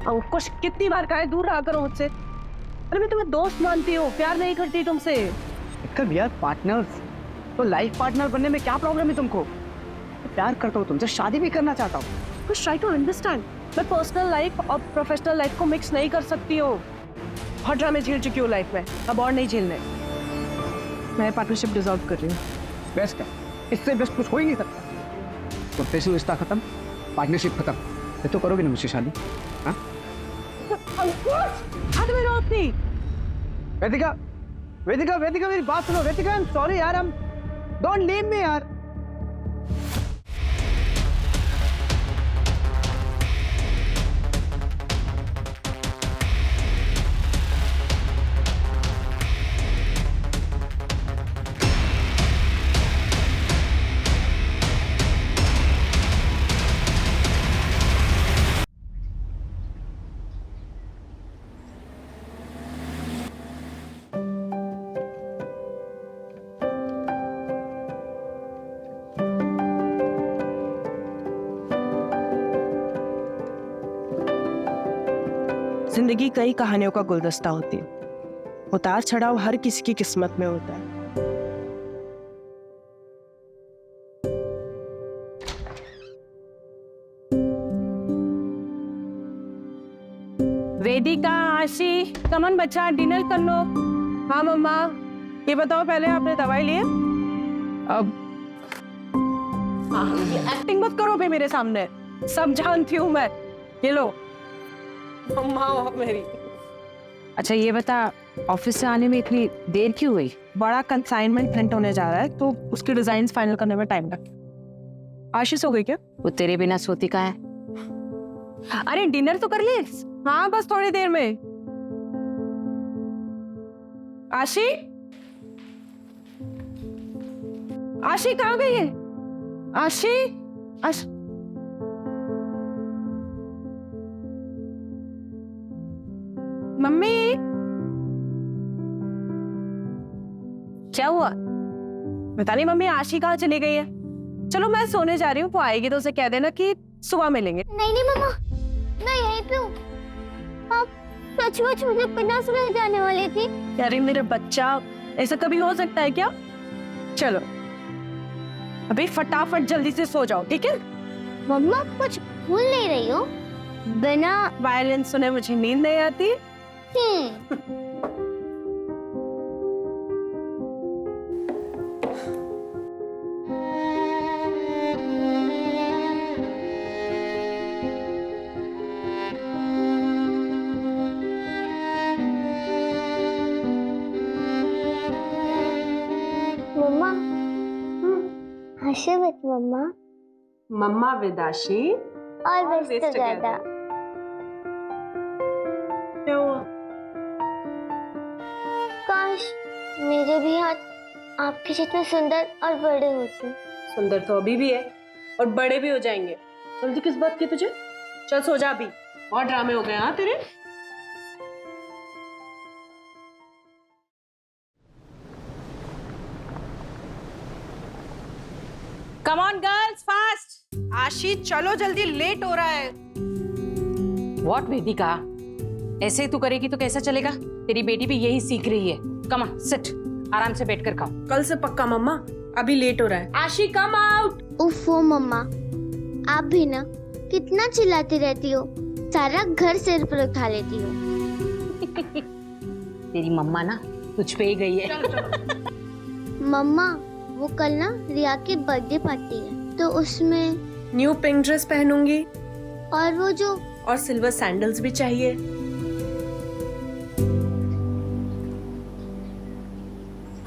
अंकुश कितनी बार कहा है दूर रहा करो मुझसे। अरे मैं तुम्हें दोस्त मानती हूँ, प्यार नहीं करती तुमसे। कब यार पार्टनर्स, तो लाइफ पार्टनर बनने में क्या प्रॉब्लम है तुमको? प्यार करता हूँ तुमसे, शादी भी करना चाहता हूँ। कुछ ट्राई टू अंडरस्टैंड। मैं पर्सनल लाइफ और प्रोफेशनल लाइफ को मिक्स नहीं कर सकती हूँ। बहुत ड्रामे झेल चुकी हूँ लाइफ में, अब और नहीं झेलने। मैं पार्टनरशिप डिसॉल्व कर रही हूँ। बेस्ट है, इससे बेस्ट कुछ हो ही नहीं सकता। प्रोफेशनल रिश्ता खत्म, पार्टनरशिप खत्म, फिर तो करोगे ना मुझसे शादी? हाँ हाथ में रो अपनी। वेदिका, वेदिका, वेदिका मेरी बात सुनो। वेदिका, आई एम सॉरी यार, डोंट लीव मी यार। जिंदगी कई कहानियों का गुलदस्ता होती है, उतार चढ़ाव हर किसी की किस्मत में होता है। वेदिका, आशी, कमन बच्चा डिनर कर लो। हाँ मम्मा, ये बताओ पहले आपने दवाई ली है? अब एक्टिंग मत करो भाई मेरे सामने, सब जानती हूँ मैं। ये लो मम्मा हो मेरी। अच्छा ये बता, ऑफिस से आने में इतनी देर क्यों हुई? बड़ा कंसाइनमेंट प्रिंट होने जा रहा है तो उसके डिजाइन फाइनल करने में टाइम लगता। आशीष हो गई क्या? वो तेरे बिना सोती का है। अरे डिनर तो कर ले। हाँ बस थोड़ी देर में। आशी, आशी कहाँ गई है? आशी, आशी मम्मी क्या हुआ? बता नहीं मम्मी, आशी कहाँ चली गई है? चलो मैं सोने जा रही हूँ, वो आएगी तो उसे कह देना कि सुबह मिलेंगे। नहीं नहीं मम्मा, मैं यहीं पे हूँ। आप सचमुच मुझे बिना सुनाए जाने वाली थी? अरे मेरे बच्चा, ऐसा कभी हो सकता है क्या? चलो अभी फटाफट जल्दी से सो जाओ, ठीक है? मम्मा कुछ भूल नहीं रही हो? बिना वायलिन सुने मुझे नींद नहीं आती। मम्मा हंसे मत मम्मा। मम्मा विदाशी ऑलवेज टुगेदर। क्या हुआ? काश मेरे भी हाथ आपके जितने सुंदर और बड़े होते। सुंदर तो अभी भी है और बड़े भी हो जाएंगे। जल्दी किस बात की तुझे? चल सो जा अभी, और ड्रामे हो गए हाँ तेरे। Come on girls, fast. आशी चलो जल्दी, लेट हो रहा है। व्हाट वेदिका, ऐसे ही तू करेगी तो कैसा चलेगा? तेरी बेटी भी यही सीख रही है। कम ऑन, सिट, आराम से बैठ कर खाओ। कल से पक्का मम्मा, अभी लेट हो रहा है। आशी कम आउट। उफ़ो मम्मा, आप भी ना कितना चिल्लाती रहती हो, सारा घर सिर पर उठा लेती हो। तेरी मम्मा ना तुझ पे ही गई है। मम्मा वो कल ना रिया की बर्थडे पार्टी है, तो उसमें न्यू पिंक ड्रेस पहनूंगी और वो जो और सिल्वर सैंडल्स भी चाहिए।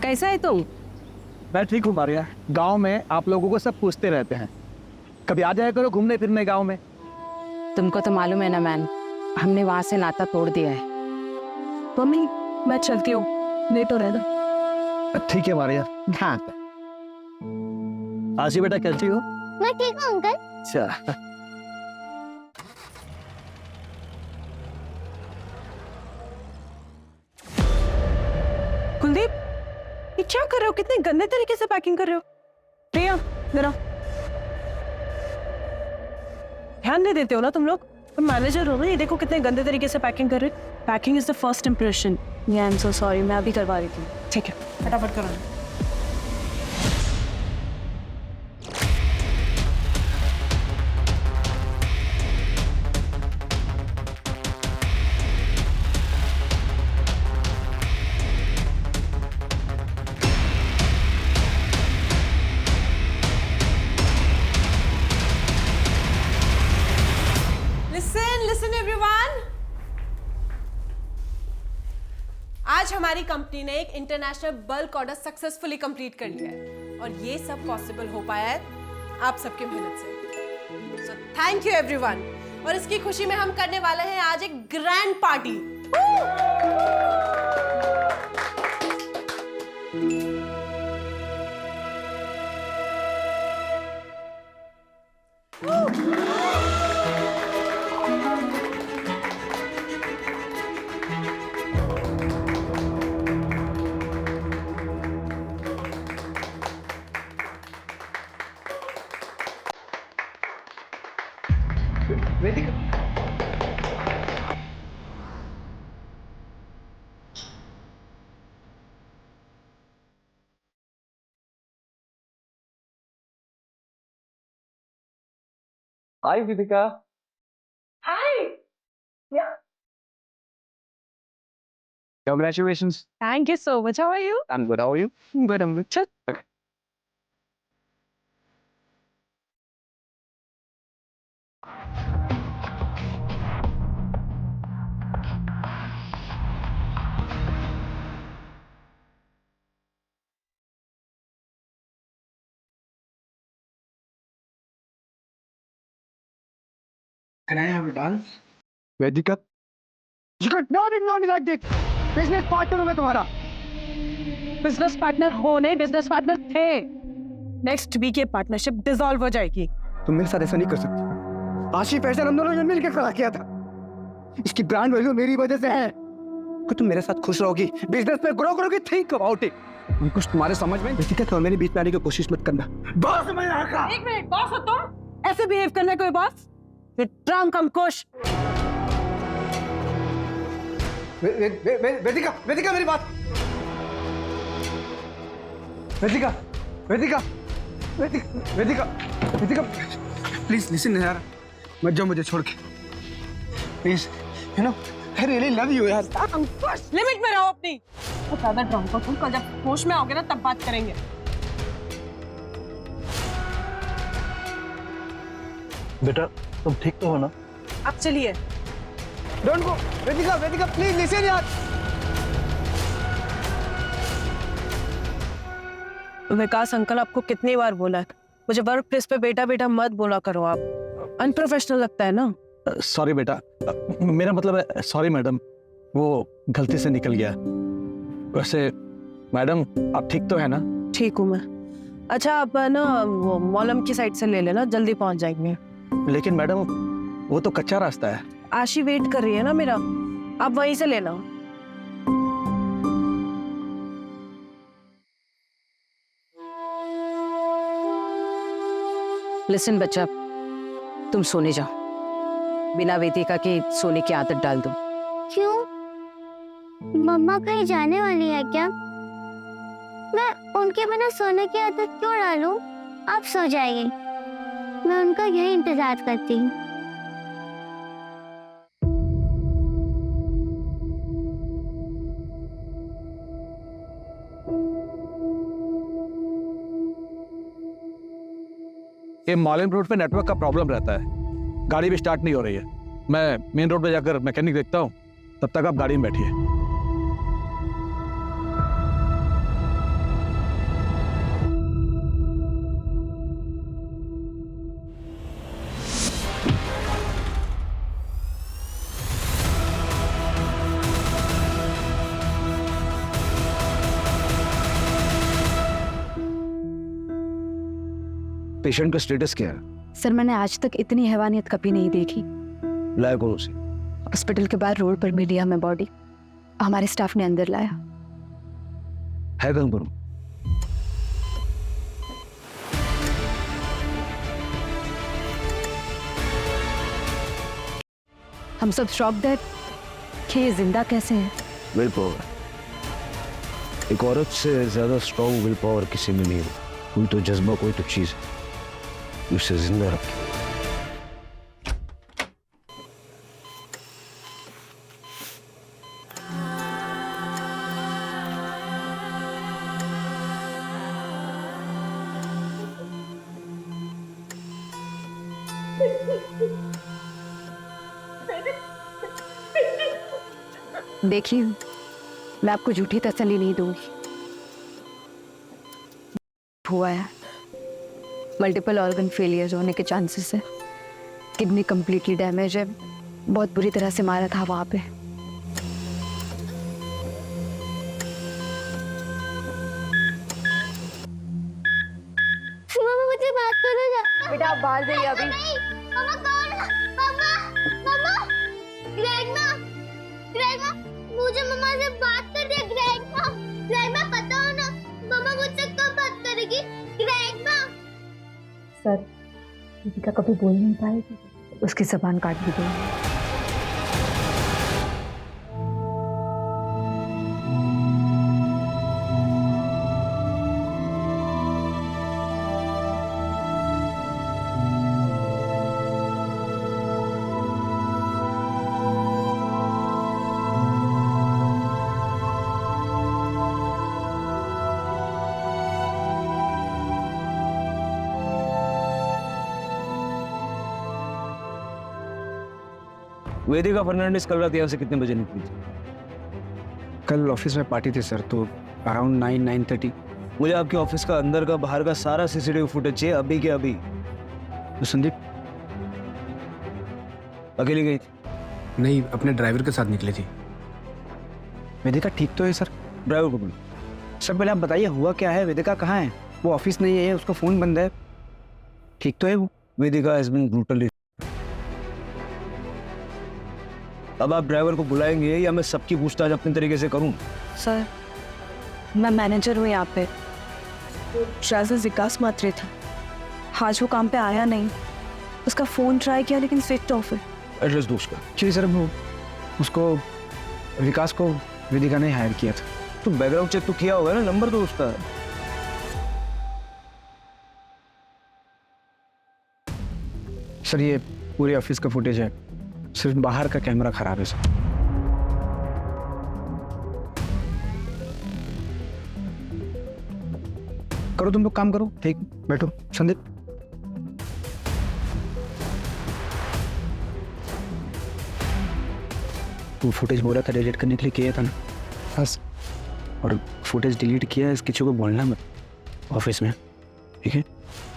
कैसा है तुम? मैं ठीक हूँ मारिया। गांव में आप लोगों को सब पूछते रहते हैं, कभी आ जाया करो घूमने फिरने गांव में। तुमको तो मालूम है ना मैन, हमने वहां से नाता तोड़ दिया है। मम्मी मैं चलती हूँ, लेट हो रहा है ना। ठीक है मारिया। हाँ आशी बेटा कैसी हो? मैं ठीक हूँ अंकल। अच्छा कुलदीप, ये क्या कर रहे हो? कितने गंदे तरीके से पैकिंग कर रहे हो। प्रिया जरा ध्यान नहीं देते हो ना तुम लोग। तुम मैनेजर हो ना, ये देखो कितने गंदे तरीके से पैकिंग कर रहे। Packing is the first impression. I am so sorry, मैं अभी करवा रही थी। ठीक है, फटाफट करो। Listen everyone. आज हमारी कंपनी ने एक international bulk order successfully complete कर लिया है और ये सब पॉसिबल हो पाया है आप सबकी मेहनत से। So thank you everyone. और इसकी खुशी में हम करने वाले हैं आज एक grand party. Vedika, hi Vedika. Hi. Congratulations. Thank you so much. How are you? I'm good. How are you? Good, I'm good. Chal. Can I have a dance? Vedika, you got not ignore me like this. Business partner हूँ मैं तुम्हारा। Business partner हो नहीं, business partner थे। Next week ये partnership dissolve हो जाएगी। तुम मेरे साथ ऐसा नहीं कर सकती। आशिफ फैशन हम दोनों ने मिलकर खड़ा किया था। इसकी ब्रांड वैल्यू मेरी वजह से है। कि तुम मेरे साथ खुश रहोगी, बिजनेस में ग्रो करोगी, थिंक अबाउट इट। कुछ तुम्हारे समझ में वेदिका, तो मेरे बीच में आने की कोशिश मत करना। बॉस मैं यहाँ का। एक मिनट, बॉस हो तुम? ऐसे बिहेव करना कोई बॉस? ड्रंक अंकुश। वेदिका, वेदिका मेरी बात। वेदिका, वेदिका, वेदिका, वेदिका, वेदिका, प्लीज लिसन यार, मत जाओ मुझे छोड़ के, please, you know, I really love you यार। अंकुश, लिमिट में रहो अपनी। तो ज्यादा ड्रंक हो तुम, कल जब होश में आओगे ना तब बात करेंगे। बेटा तुम ठीक तो हो ना? अब चलिए। Don't go Vedika, Vedika please listen यार। विकास अंकल, आपको कितनी बार बोला है मुझे वर्क प्लेस पे बेटा बेटा मत बोला करो। आप अनप्रोफेशनल लगता है ना। सॉरी बेटा, मेरा मतलब है सॉरी मैडम, वो गलती से निकल गया। वैसे मैडम आप ठीक तो है ना? ठीक हूँ मैं। अच्छा, आप ना वो मॉलम की साइड से ले लेना, जल्दी पहुंच जाएंगे। लेकिन मैडम वो तो कच्चा रास्ता है। आशी वेट कर रही है ना मेरा, आप वहीं से लेना। लिसन बच्चा, तुम सोने जाओ। बिना वेदिका के सोने की आदत डाल दो। क्यों? मम्मा कहीं जाने वाली है क्या? मैं उनके बिना सोने की आदत क्यों डालूं? आप सो जाइए, मैं उनका यही इंतजार करती हूँ। ये मॉलिन रोड पे नेटवर्क का प्रॉब्लम रहता है, गाड़ी भी स्टार्ट नहीं हो रही है। मैं मेन रोड पे जाकर मैकेनिक देखता हूँ, तब तक आप गाड़ी में बैठिए। पेशेंट का स्टेटस क्या है? सर, मैंने आज तक इतनी हैवानियत कभी नहीं देखी। लाया कौन उसे? हॉस्पिटल के बाहर रोड पर मिली हमें बॉडी, हमारे स्टाफ ने अंदर लाया। है कहीं पर? हम सब शॉक्ड है कि ये जिंदा कैसे हैं। विल पावर, एक औरत से ज्यादा स्ट्रॉन्ग विल पावर किसी में नहीं है। कोई तो जज्बा, कोई तो चीज उसे जिंदा रखे। देखिए, मैं आपको झूठी तसल्ली नहीं दूंगी। हुआ है, मल्टीपल ऑर्गन फेलियर होने के चांसेस है, किडनी कंप्लीटली डैमेज है, बहुत बुरी तरह से मारा था वहां पे। मम्मा मुझे बात करो ना। बेटा आप बाहर जाइए अभी। मम्मा कौन? मम्मा, मम्मा, ग्रैंडमा, ग्रैंडमा, मुझे मम्मा से बात कर दिया। ग्रैंडमा, ग्रैंडमा पता हो ना, मम्मा मुझसे कब बात करेगी? ग्रैंडमा। सर, दीपिका कभी बोल नहीं पाएगी, उसकी जबान काट दी गई। वेदिका फर्नांडिस कल रात यहाँ से कितने बजे निकली थी? कल ऑफिस में पार्टी थी सर, तो अराउंड 9-9:30। मुझे आपके ऑफिस का अंदर का बाहर का सारा सीसीटीवी फुटेज चाहिए, अभी के अभी। तो संदीप अकेली गई थी? नहीं, अपने ड्राइवर के साथ निकली थी। वेदिका ठीक तो है सर? ड्राइवर को बोलो। सर पहले आप बताइए हुआ क्या है, वेदिका कहाँ है? वो ऑफिस नहीं है, उसका फोन बंद है, ठीक तो है वो? वेदिका हैज बीन ब्रूटली। अब आप ड्राइवर को बुलाएंगे या मैं सबकी पूछताछ अपने तरीके से करूं? सर, मैं मैनेजर हूँ यहाँ पे। ड्राइवर विकास मात्रे था, आज वो काम पे आया नहीं। उसका फोन ट्राई किया लेकिन स्विच ऑफ है। एड्रेस दो उसका। एक्चुअली सर वो उसको विकास को वेदिका ने हायर किया था। तो बैकग्राउंड चेक तो किया होगा ना, नंबर दो उसका। सर ये पूरे ऑफिस का फुटेज है, सिर्फ बाहर का कैमरा खराब है सर। करो तुम लोग काम करो, ठीक बैठो। संदीप वो फुटेज बोला था डिलीट करने के लिए, किया था ना? बस। और फुटेज डिलीट किया है, किसी को बोलना मत ऑफिस में, ठीक है?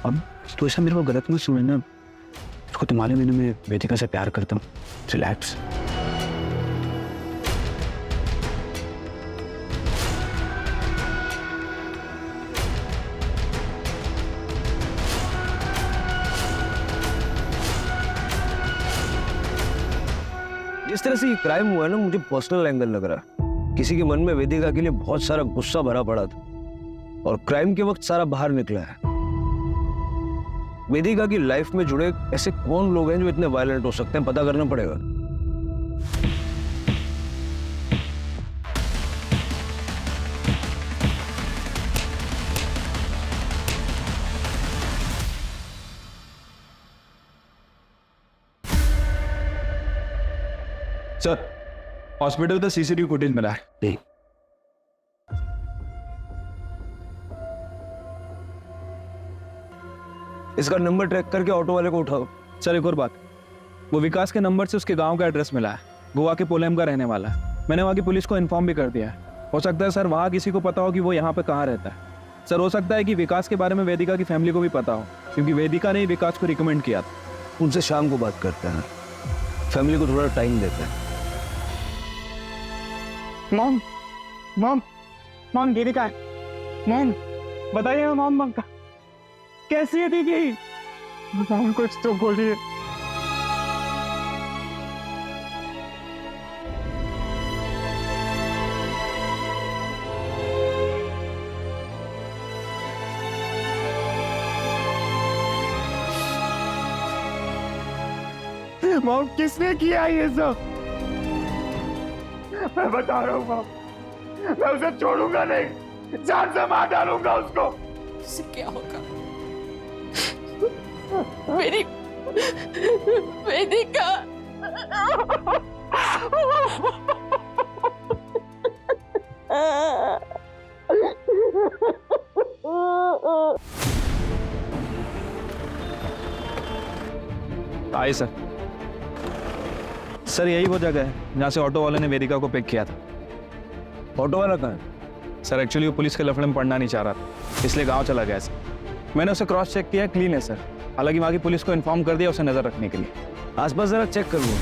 अब तो ऐसा मेरे को गलत मत समझना, उसको तुम्हारे महीने में वेदिका से प्यार करता हूँ। रिलैक्स। जिस तरह से ये क्राइम हुआ है ना, मुझे पर्सनल एंगल लग रहा है। किसी के मन में वेदिका के लिए बहुत सारा गुस्सा भरा पड़ा था और क्राइम के वक्त सारा बाहर निकला है। वेदिका की लाइफ में जुड़े ऐसे कौन लोग हैं जो इतने वायलेंट हो सकते हैं, पता करना पड़ेगा। सर, हॉस्पिटल का सीसीटीवी फुटेज मिला है। नहीं, इसका नंबर ट्रैक करके ऑटो वाले को उठाओ। सर एक और बात, वो विकास के नंबर से उसके गांव का एड्रेस मिला है। गोवा के पोलेम का रहने वाला है। मैंने वहाँ की पुलिस को इन्फॉर्म भी कर दिया है। हो सकता है सर वहाँ किसी को पता हो कि वो यहाँ पे कहाँ रहता है। सर हो सकता है कि विकास के बारे में वेदिका की फैमिली को भी पता हो, क्योंकि वेदिका ने ही विकास को रिकमेंड किया था। उनसे शाम को बात करते हैं, फैमिली को थोड़ा टाइम देते हैं। मॉम मॉम मॉम वेदिका है। मॉम बताइए मॉम कैसी है दीदी? मॉम कुछ तो बोलिए। मॉम किसने किया ये सब? मैं बता रहा हूँ मॉम, मैं उसे छोड़ूंगा नहीं, जान से मार डालूंगा उसको। इससे क्या होगा? मेरी वेदिका। आइए सर। सर यही वो जगह है जहाँ से ऑटो वाले ने वेदिका को पिक किया था। ऑटो वाला कहाँ है? सर एक्चुअली वो पुलिस के लफड़े में पड़ना नहीं चाह रहा था, इसलिए गांव चला गया सर। मैंने उसे क्रॉस चेक किया, क्लीन है सर। हालांकि वहाँ की पुलिस को इन्फॉर्म कर दिया उसे नजर रखने के लिए। आसपास जरा चेक कर लो।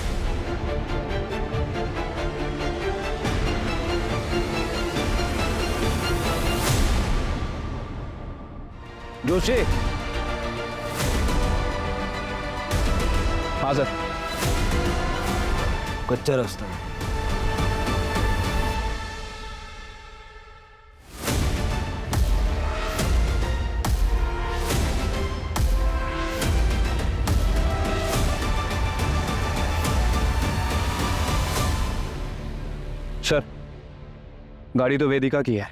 जोशी। हाँ सर। कच्चा रास्ता है। सर गाड़ी तो वेदिका की है।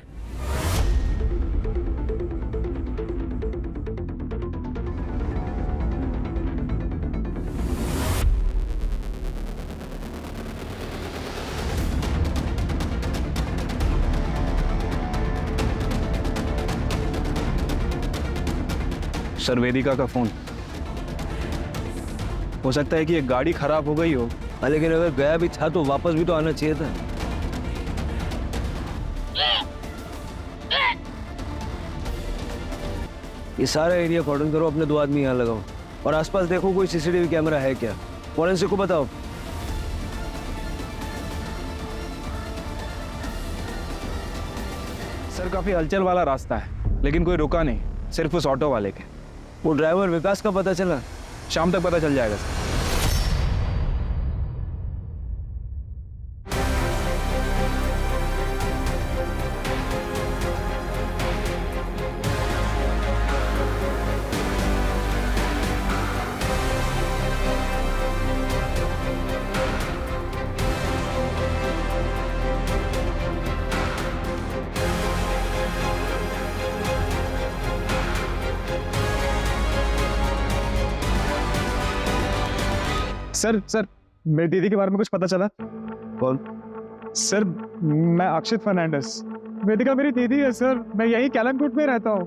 सर वेदिका का फोन। हो सकता है कि ये गाड़ी खराब हो गई हो, लेकिन अगर गया भी था तो वापस भी तो आना चाहिए था। ये सारा एरिया कॉर्डन करो, अपने 2 आदमी यहाँ लगाओ और आसपास देखो कोई सीसीटीवी कैमरा है क्या। फॉरेंसिक को बताओ। सर काफी हलचल वाला रास्ता है, लेकिन कोई रुका नहीं, सिर्फ उस ऑटो वाले के। वो ड्राइवर विकास का पता चला? शाम तक पता चल जाएगा सर। सर मेरी दीदी के बारे में कुछ पता चला? कौन? सर मैं अक्षित फर्नांडिस। वेदिका मेरी दीदी है सर, मैं यही कैलमकोट में रहता हूँ।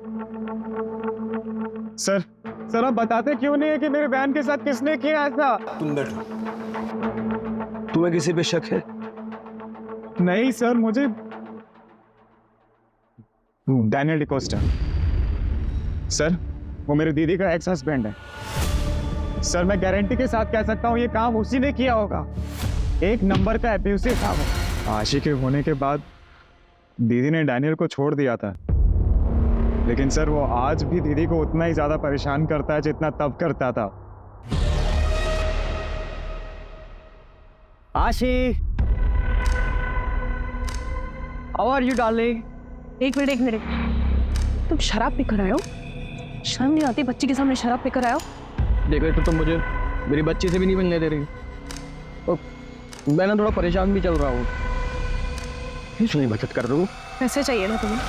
सर आप बताते क्यों नहीं है कि मेरे बहन के साथ किसने किया ऐसा? तुम बैठो। तुम्हें किसी पे शक है? नहीं सर, मुझे डैनियल डिकोस्टा। सर वो मेरी दीदी का एक्स हस्बैंड है। सर मैं गारंटी के साथ कह सकता हूँ ये काम उसी ने किया होगा। 1 नंबर का एब्यूसिव था वो। आशिक होने के बाद दीदी ने डैनियल को छोड़ दिया था, लेकिन सर वो आज भी दीदी को उतना ही ज्यादा परेशान करता है जितना तब करता था। आशी, हाउ आर यू डार्लिंग? एक मिनट, तुम शराब पीकर आए हो? शर्म नहीं आती बच्ची के सामने शराब पीकर आए हो? देखो तो तुम मुझे मेरी बच्ची से भी नहीं मिलने दे रही, और मैं ना थोड़ा परेशान भी चल रहा हूँ, इसलिए बचत कर रहा हूँ। पैसे चाहिए ना तुम्हें?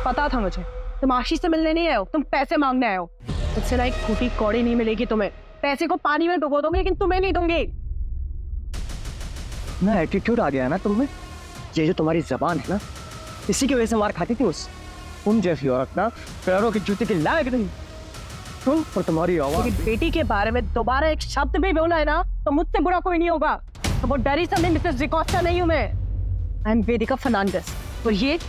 पता था मुझे, तुम आशीष से मिलने नहीं आए हो, तुम पैसे मांगने आए हो। तुझसे ना एक फूटी कौड़ी नहीं मिलेगी तुम्हें। पैसे को पानी में डुबो दूंगी, लेकिन तुम्हें नहीं दूंगी। ना एटीट्यूड आ गया है ना तुम्हें। ये जो तुम्हारी जबान है ना, इसी की वजह से मार खाती थी उन जैसी औरत ना पैरों की जूते के लायक नहीं। तुम और तुम्हारी आवाज। बेटी के बारे में दोबारा एक शब्द भी बोला है ना तो मुझसे बुरा कोई नहीं होगा। तो वो डरी समझे मिसेस डिकोस्टा नहीं हूं मैं। आई एम वेदिका फर्नांडिस, और ये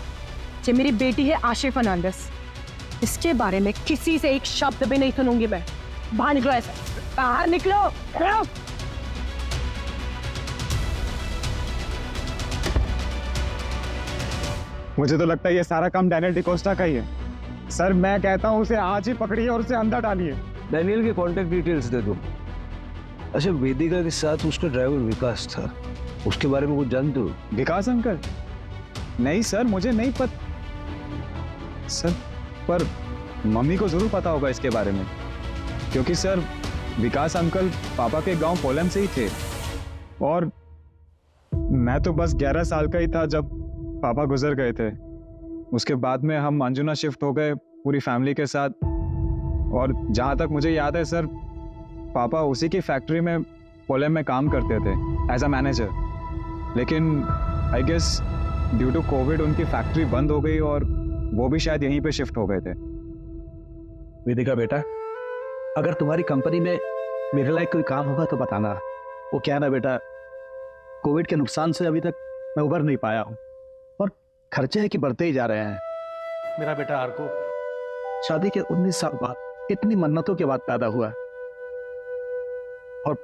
मेरी बेटी है आशी फर्नांडिस। इसके बारे में किसी से एक शब्द भी नहीं सुनूंगी मैं। बाहर निकलो, ऐसे बाहर निकलो। मुझे तो लगता है ये सारा काम डैनियल डिकोस्टा का ही है। सर मैं कहता हूँ उसे आज ही पकड़िए और उसे अंदर डालिए। डैनियल के कॉन्टेक्ट डिटेल्स दे दो। अच्छा, वेदिका के साथ उसका ड्राइवर विकास था, उसके बारे में कुछ जानते हो? विकास अंकल? नहीं सर, मुझे नहीं पता सर, पर मम्मी को जरूर पता होगा इसके बारे में, क्योंकि सर विकास अंकल पापा के गांव पोलम से ही थे और मैं तो बस 11 साल का ही था जब पापा गुजर गए थे। उसके बाद में हम अंजुना शिफ्ट हो गए पूरी फैमिली के साथ। और जहाँ तक मुझे याद है सर, पापा उसी की फैक्ट्री में पोलम में काम करते थे एज अ मैनेजर। लेकिन I guess due to Covid उनकी फैक्ट्री बंद हो गई और वो भी शायद यहीं पे शिफ्ट हो गए थे। वेदिका बेटा, अगर तुम्हारी कंपनी में मेरे लायक कोई काम होगा तो बताना। वो क्या है ना बेटा, कोविड के नुकसान से अभी तक मैं उबर नहीं पाया हूँ और खर्चे है कि बढ़ते ही जा रहे हैं। मेरा बेटा आर्को शादी के 19 साल बाद इतनी मन्नतों के बाद पैदा हुआ और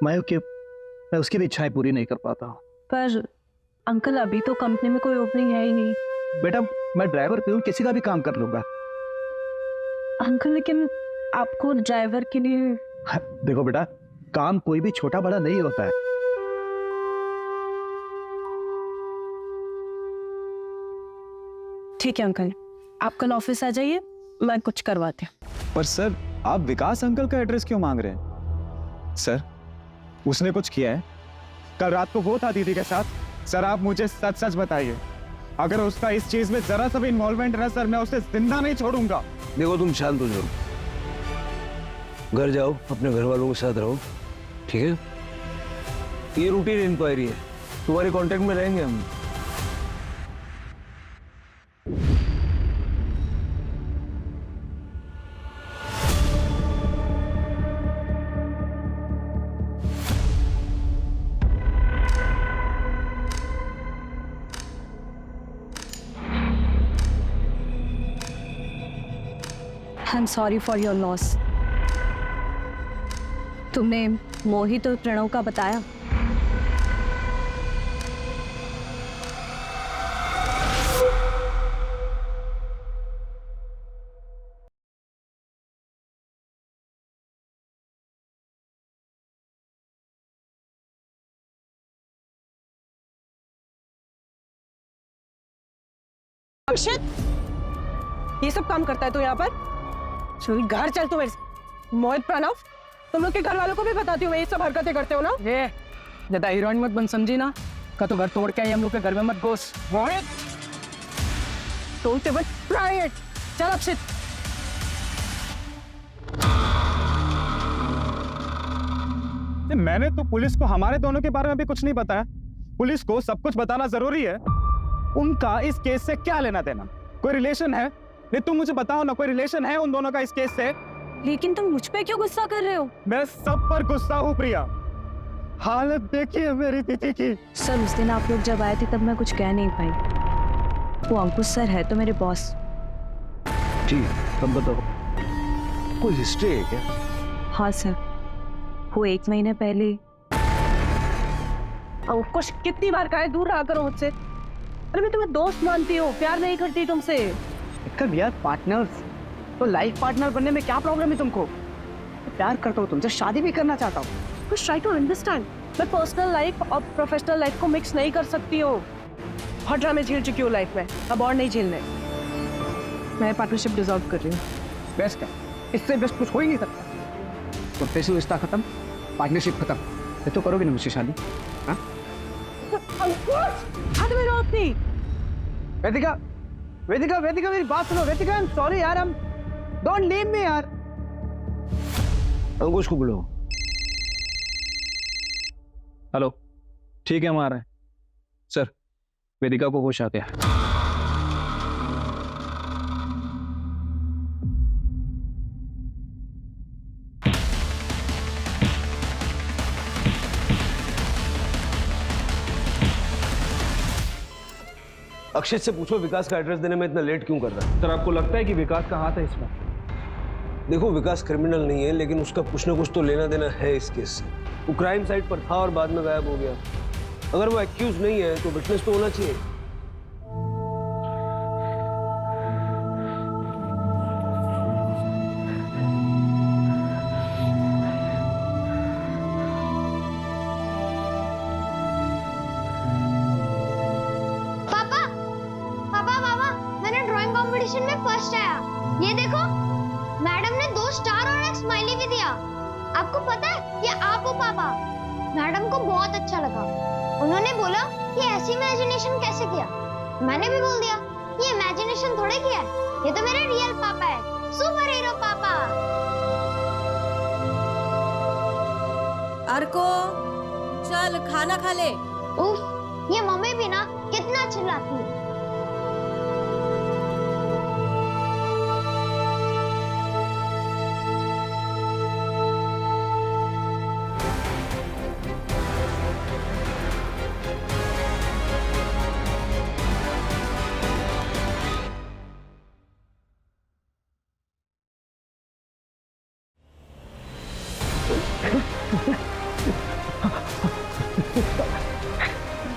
मैं उसकी भी इच्छाएं पूरी नहीं कर पाता हूँ। पर अंकल अभी तो कंपनी में कोई ओपनिंग है ही नहीं। बेटा मैं ड्राइवर पे हूँ, किसी का भी काम कर लूंगा। अंकल लेकिन आपको ड्राइवर के लिए देखो बेटा, काम कोई भी छोटा बड़ा नहीं होता है। ठीक है अंकल, आप कल ऑफिस आ जाइए, मैं कुछ करवाती हूँ। पर सर, आप विकास अंकल का एड्रेस क्यों मांग रहे हैं? सर, उसने कुछ किया है? कल रात को वो था दीदी के साथ। सर आप मुझे सच सच बताइए, अगर उसका इस चीज में जरा सा भी इन्वॉल्वमेंट है सर, मैं उसे जिंदा नहीं छोड़ूंगा। देखो तुम शांत हो जाओ, घर जाओ, अपने घर वालों के साथ रहो, ठीक है? ये रूटीन इंक्वायरी है, तुम्हारे कांटेक्ट में रहेंगे हम। I am sorry for your loss. तुमने मोहित और प्रणव का बताया? अक्षित, ये सब काम करता है तो यहाँ पर? चल घर चल तू मेरे से। मोहित, प्रणव, तुम लोग के घर वालों को भी बताती हूँ ये सब हरकतें करते हो ना? ये ज्यादा हीरोइन मत बन, समझी ना? का तो घर तोड़ के आई, हम लोग के घर में मत घुस। मोहित, टोलते बस प्राइवेट। चल अक्षित। मैंने तो पुलिस को हमारे दोनों के बारे में भी कुछ नहीं बताया। पुलिस को सब कुछ बताना जरूरी है। उनका इस केस से क्या लेना देना? कोई रिलेशन है? नहीं, तुम मुझे बताओ ना, कोई रिलेशन है उन दोनों का इस केस से? लेकिन तुम मुझ पे क्यों गुस्सा कर रहे हो? मैं सब पर गुस्सा हूँ प्रिया। हालत देखिए मेरी दीदी की। सर उस दिन आप लोग जब आए थे तब मैं कुछ कह नहीं पाई। वो अंकुश सर है तो मेरे बॉस। जी, तुम बताओ, कोई हिस्ट्री है क्या? हाँ सर, वो 1 महीने पहले। अंकुश कितनी बार कहा है दूर रहा करो मुझसे। अरे मैं तुम्हें दोस्त मानती हूँ, प्यार नहीं करती तुमसे। कब यार पार्टनर्स, तो लाइफ पार्टनर बनने में क्या प्रॉब्लम है तुमको? प्यार करता हूँ तुमसे, शादी भी करना चाहता हूँ। कुछ ट्राई टू अंडरस्टैंड। मैं पर्सनल लाइफ और प्रोफेशनल लाइफ को मिक्स नहीं कर सकती हूँ। बहुत ड्रामे झेल चुकी हूँ लाइफ में, अब और नहीं झेलने। मैं पार्टनरशिप डिसॉल्व कर रही हूँ। बेस्ट है, इससे बेस्ट कुछ हो ही नहीं सकता। प्रोफेशनल रिश्ता खत्म, पार्टनरशिप खत्म। ये तो करोगे ना मुझसे शादी? हाँ? अंकुश, हाथ में रो अपनी। वेदिका, वेदिका, वेदिका, मेरी बात सुनो। वेदिका, आई एम सॉरी यार, हम डोंट लीव मी यार। अंकुश को बुलाओ। हेलो, ठीक है, हम आ रहे हैं। सर, वेदिका को होश आ गया। अक्षित से पूछो विकास का एड्रेस देने में इतना लेट क्यों कर रहा है? सर, आपको लगता है कि विकास का हाथ है इसमें? देखो, विकास क्रिमिनल नहीं है, लेकिन उसका कुछ ना कुछ तो लेना देना है इस केस से। वो क्राइम साइट पर था और बाद में गायब हो गया। अगर वो एक्यूज नहीं है तो विटनेस तो होना चाहिए। पापा, पापा, पापा, मैंने ड्राइंग कंपटीशन में फर्स्ट आया। ये देखो, मैडम ने 2 स्टार और एक स्माइली भी दिया। आपको पता है ये आप हो पापा। मैडम को बहुत अच्छा लगा। उन्होंने बोला कि ऐसी इमेजिनेशन कैसे किया। मैंने भी बोल दिया ये इमेजिनेशन थोड़े किया है, ये तो मेरे रियल पापा है, सुपर हीरो पापा। अर्को चल खाना खा ले। उफ, ये मम्मी भी ना कितना चिल्लाती है।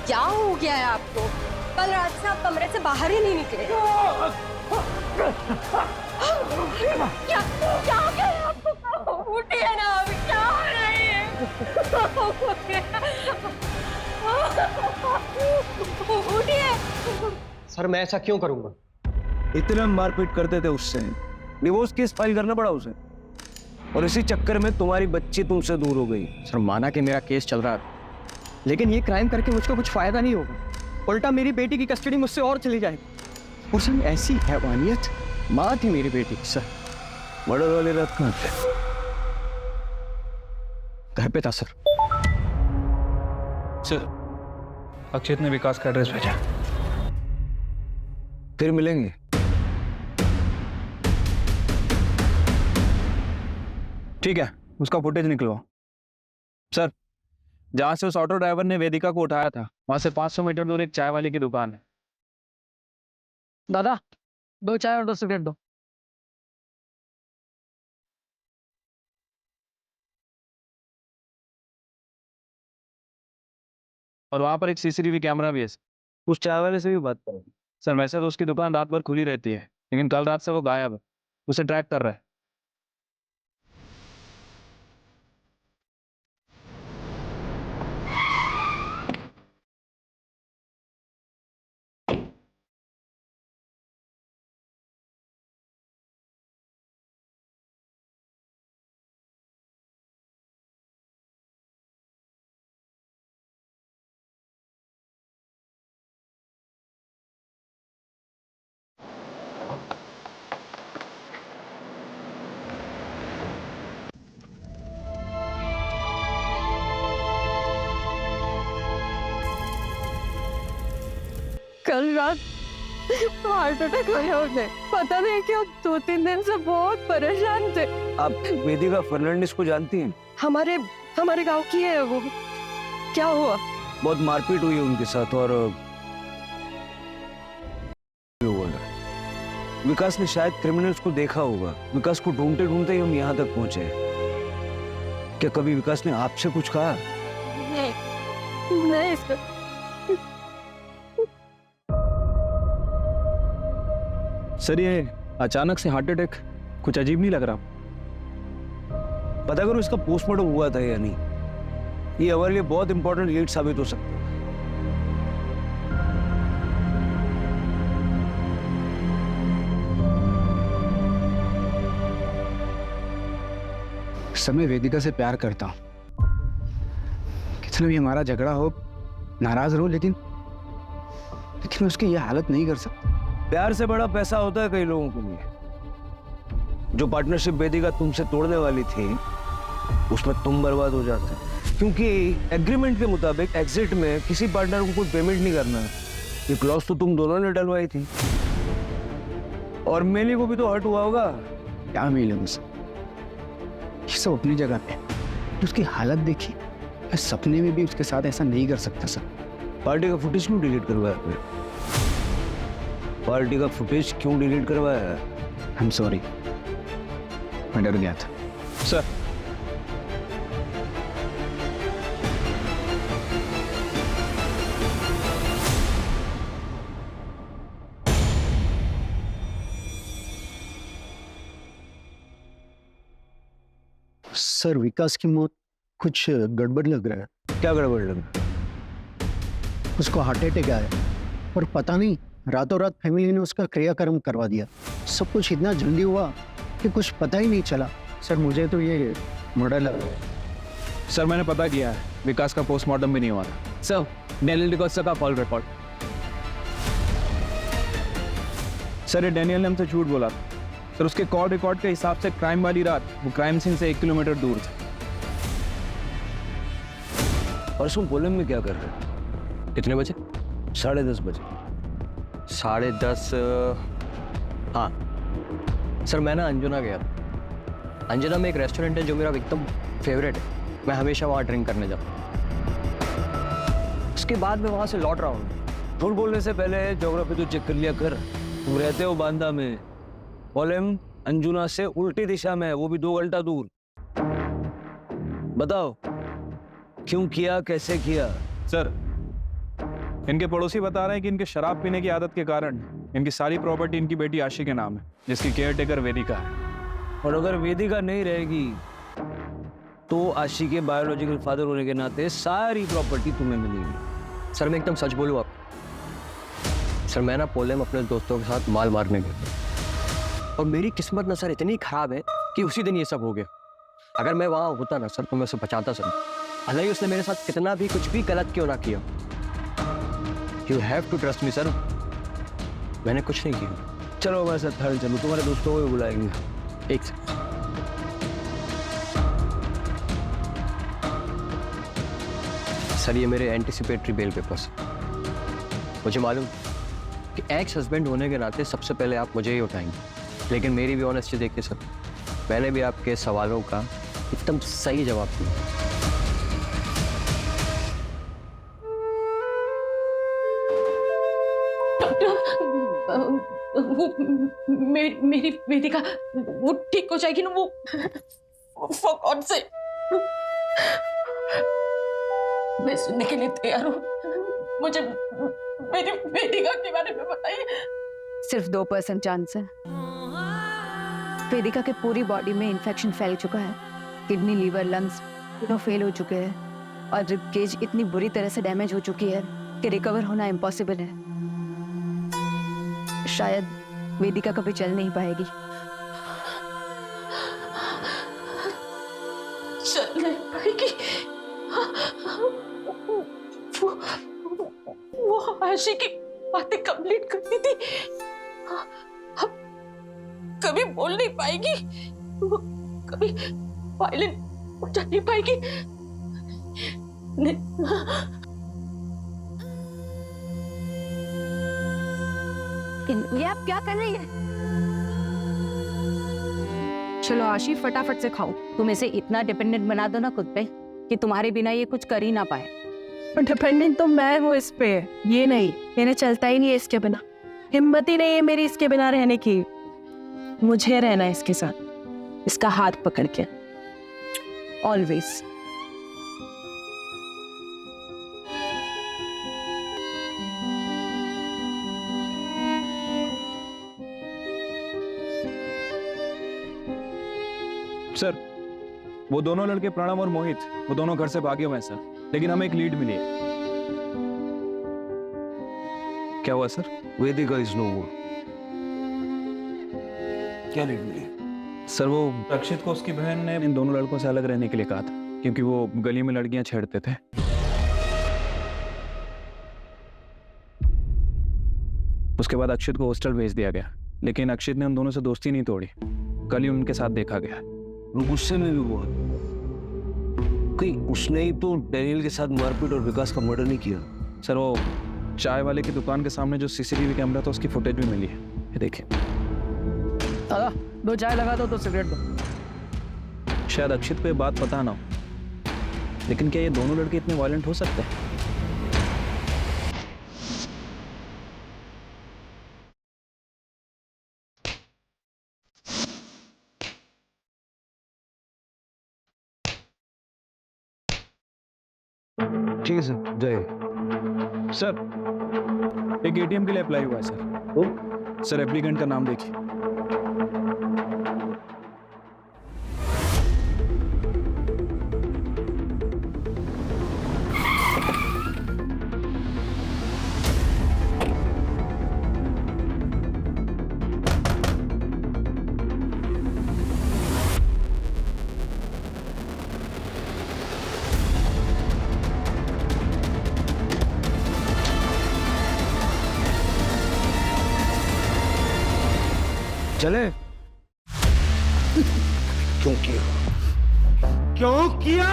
क्या हो गया है आपको? कल रात से आप कमरे से बाहर ही नहीं निकले। क्या क्या हो गया है आपको? उठिए ना, अभी क्या हो रही है? उठिए। सर मैं ऐसा क्यों करूंगा? इतना मारपीट करते थे उससे, डिवोर्स केस फाइल करना पड़ा उसे, और इसी चक्कर में तुम्हारी बच्ची तुमसे दूर हो गई। सर माना कि मेरा केस चल रहा था, लेकिन ये क्राइम करके मुझको कुछ फायदा नहीं होगा। उल्टा मेरी बेटी की कस्टडी मुझसे और चली जाएगी। और सर ऐसी हैवानियत माँ थी मेरी बेटी की। सर मर्डर वाली रात कहाँ थे? घर पे था सर। सर अक्षित ने विकास का एड्रेस भेजा। फिर मिलेंगे। ठीक है, उसका फुटेज निकलवाओ। सर जहां से उस ऑटो ड्राइवर ने वेदिका को उठाया था वहां से 500 मीटर दूर एक चाय वाले की दुकान है। दादा 2 चाय और 2 सिगरेट दो। और वहां पर एक सीसीटीवी कैमरा भी है। उस चाय वाले से भी बात करो। सर वैसे तो उसकी दुकान रात भर खुली रहती है, लेकिन कल रात से वो गायब है। उसे ट्रैक कर रहा है। कल रात हार्ट अटैक आया उन्हें। पता नहीं क्यों 2-3 दिन से बहुत परेशान थे। आप वेदिका फर्नांडिस को जानती हैं? हमारे गांव की है वो। क्या हुआ? बहुत मारपीट हुई है उनके साथ, और विकास ने शायद क्रिमिनल्स को देखा होगा। विकास को ढूंढते ढूंढते ही हम यहाँ तक पहुंचे। क्या कभी विकास ने आपसे कुछ कहा? नहीं सर। सर ये अचानक से हार्ट अटैक कुछ अजीब नहीं लग रहा? पता करो इसका पोस्टमार्टम हुआ था या नहीं। ये हमारे लिए बहुत इंपॉर्टेंट लीड साबित हो सकता है। सर मैं वेदिका से प्यार करता हूँ। कितना भी हमारा झगड़ा हो, नाराज रहो, लेकिन मैं उसकी ये हालत नहीं कर सकता। प्यार से बड़ा पैसा होता है कई लोगों के लिए। जो पार्टनरशिप वेदिका तुमसे तोड़ने वाली थी उसमें तुम बर्बाद हो जाते, क्योंकि एग्रीमेंट के मुताबिक एग्जिट में किसी पार्टनर को कोई पेमेंट नहीं करना है। ये क्लॉज तो तुम दोनों ने डलवाई थी। और मेली को भी तो हर्ट हुआ होगा। क्या मिले मुझसे, ये सब अपनी जगह पे। उसकी हालत देखी, मैं सपने में भी उसके साथ ऐसा नहीं कर सकता सर। पार्टी का फुटेज क्यों डिलीट करवाया फिर? पार्टी का फुटेज क्यों डिलीट करवाया? आई एम सॉरी, मैं डर गया था। सर सर विकास की मौत कुछ गड़बड़ लग रहा है। क्या गड़बड़ लगा? उसको हार्ट अटैक आया और पता नहीं रातों रात फैमिली ने उसका क्रियाक्रम करवा दिया। सब कुछ इतना जल्दी हुआ कि कुछ पता ही नहीं चला। सर मुझे तो ये मर्डर लग रहा है। सर मैंने पता किया है, विकास का पोस्टमार्टम भी नहीं हुआ था। सर डैनियल डिकोस्टा का कॉल रिकॉर्ड। सर ये डैनियल ने हमसे झूठ बोला था। सर उसके कॉल रिकॉर्ड के हिसाब से क्राइम वाली रात वो क्राइम सीन से 1 किलोमीटर दूर था। परसों पोलम में क्या कर रहे हैं? कितने बजे? 10:30 बजे। 10:30। हाँ सर, मैं ना अंजुना गया था। अंजुना में एक रेस्टोरेंट है जो मेरा एकदम फेवरेट है। मैं हमेशा वहाँ ड्रिंक करने जाता हूँ। उसके बाद मैं वहाँ से लौट रहा हूँ। झूठ बोलने से पहले ज्योग्राफी तो चेक कर लिया कर। तुम रहते हो बांदा में, पोलम अंजुना से उल्टी दिशा में है, वो भी 2 घंटा दूर। बताओ क्यों किया, कैसे किया? सर इनके पड़ोसी बता रहे हैं कि इनके शराब पीने की आदत के कारण इनकी सारी प्रॉपर्टी इनकी बेटी आशी के नाम है, जिसकी केयरटेकर वेदिका है। और अगर वेदिका नहीं रहेगी तो आशी के बायोलॉजिकल फादर होने के नाते सारी प्रॉपर्टी तुम्हें मिलेगी। सर मैं एकदम सच बोलूँ आप, सर मैं ना पोलम अपने दोस्तों के साथ माल मारने गया और मेरी किस्मत ना सर इतनी खराब है कि उसी दिन ये सब हो गया। अगर मैं वहाँ होता ना सर तो मैं उसे बचाता सर। भले ही उसने मेरे साथ कितना भी कुछ भी गलत क्यों ना किया। You have to trust me sir, मैंने कुछ नहीं किया। चलो मैं सर थर्ड चलूँ, तुम्हारे दोस्तों को भी बुलाएंगे। एक सेकंड सर, ये मेरे एंटिसिपेटरी बेल पेपर्स। मुझे मालूम कि एक्स हस्बैंड होने के नाते सबसे पहले आप मुझे ही उठाएंगे, लेकिन मेरी भी ऑनेस्टी देखिए सर, मैंने भी आपके सवालों का एकदम सही जवाब दिया। वो मेरी वेदिका वो ठीक हो जाएगी ना? वो for God's sake, मैं सुनने के लिए तैयार हूँ। मुझे मेरी वेदिका के बारे में बताइए। सिर्फ 2% चांस है। वेदिका के पूरी बॉडी में इन्फेक्शन फैल चुका है। किडनी, लीवर, लंग्स तीनों फेल हो चुके हैं और रिब केज इतनी बुरी तरह से डैमेज हो चुकी है कि रिकवर होना इम्पॉसिबल है। शायद वेदिका कभी चल नहीं पाएगी। चल नहीं पाएगी? वो आशी की बातें कंप्लीट करती थी, अब कभी बोल नहीं पाएगी, वो कभी वायलेंट हो जा नहीं पाएगी। ये आप क्या कर रही है? चलो आशी फटाफट से खाओ। तुम इसे इतना डिपेंडेंट बना दो ना खुद पे कि तुम्हारे बिना ये कुछ कर ही ना पाए। डिपेंडेंट तो मैं हूँ इस पे, ये नहीं। मैंने चलता ही नहीं है इसके बिना, हिम्मत ही नहीं है मेरी इसके बिना रहने की। मुझे रहना है इसके साथ, इसका हाथ पकड़ के ऑलवेज। सर वो दोनों लड़के प्रणव और मोहित, वो दोनों घर से भागे हुए हैं सर, लेकिन हमें एक लीड मिली है। क्या हुआ सर? वेदिका इज नो मोर। क्या लीड मिली? सर वो रक्षित को उसकी बहन ने इन दोनों लड़कों से अलग रहने के लिए कहा था, क्योंकि वो गली में लड़कियां छेड़ते थे। उसके बाद अक्षित को हॉस्टल भेज दिया गया, लेकिन अक्षित ने उन दोनों से दोस्ती नहीं तोड़ी। कल ही उनके साथ देखा गया। वो गुस्से में भी हुआ कहीं उसने ही तो डैनियल के साथ मारपीट और विकास का मर्डर नहीं किया? सर वो चाय वाले की दुकान के सामने जो सीसीटीवी कैमरा था उसकी फुटेज भी मिली है, ये देखिए। दादा 2 चाय लगा दो, 2 सिगरेट दो। शायद अक्षित को ये बात पता ना हो, लेकिन क्या ये दोनों लड़के इतने वायलेंट हो सकते हैं? ठीक है सर, जय। सर एक एटीएम के लिए अप्लाई हुआ है सर। सर एप्लीकेंट का नाम देखिए। चले? क्यों किया? क्यों किया?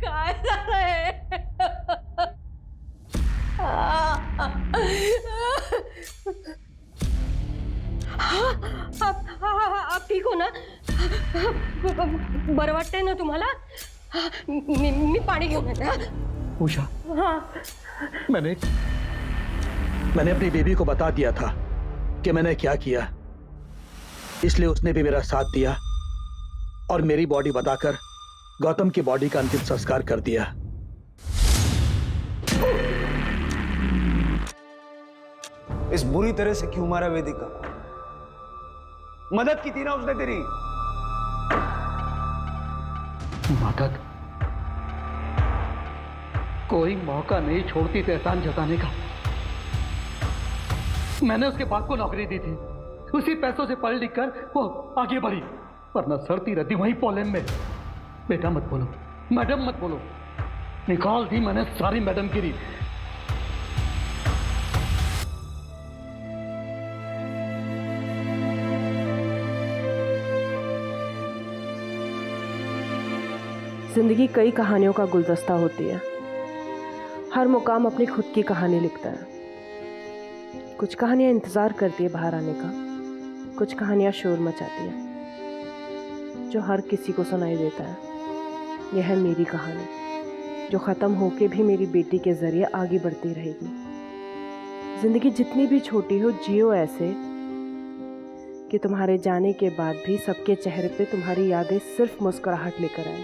काय झालंय? आप ठीक हो ना? बरं वाटतंय ना तुम्हाला? मी पाणी घेऊन येते. हा? उषा, हाँ. मैंने अपनी बेबी को बता दिया था कि मैंने क्या किया, इसलिए उसने भी मेरा साथ दिया और मेरी बॉडी बताकर गौतम की बॉडी का अंतिम संस्कार कर दिया। इस बुरी तरह से क्यों मारा वेदिका? मदद की थी ना उसने तेरी। मदद? कोई मौका नहीं छोड़ती थी एहसान जताने का। मैंने उसके बाप को नौकरी दी थी, उसी पैसों से पढ़ लिख कर वो आगे बढ़ी, वरना सड़ती रहती वहीं पोलैंड में। बेटा मत बोलो, मैडम मत बोलो, निकाल दी मैंने सारी मैडम गिरी। जिंदगी कई कहानियों का गुलदस्ता होती है। हर मुकाम अपनी खुद की कहानी लिखता है। कुछ कहानियां इंतजार करती है बाहर आने का, कुछ कहानियां शोर मचाती है जो हर किसी को सुनाई देता है। यह है मेरी कहानी, जो ख़त्म होके भी मेरी बेटी के जरिए आगे बढ़ती रहेगी। जिंदगी जितनी भी छोटी हो, जियो ऐसे कि तुम्हारे जाने के बाद भी सबके चेहरे पे तुम्हारी यादें सिर्फ मुस्कुराहट लेकर आए।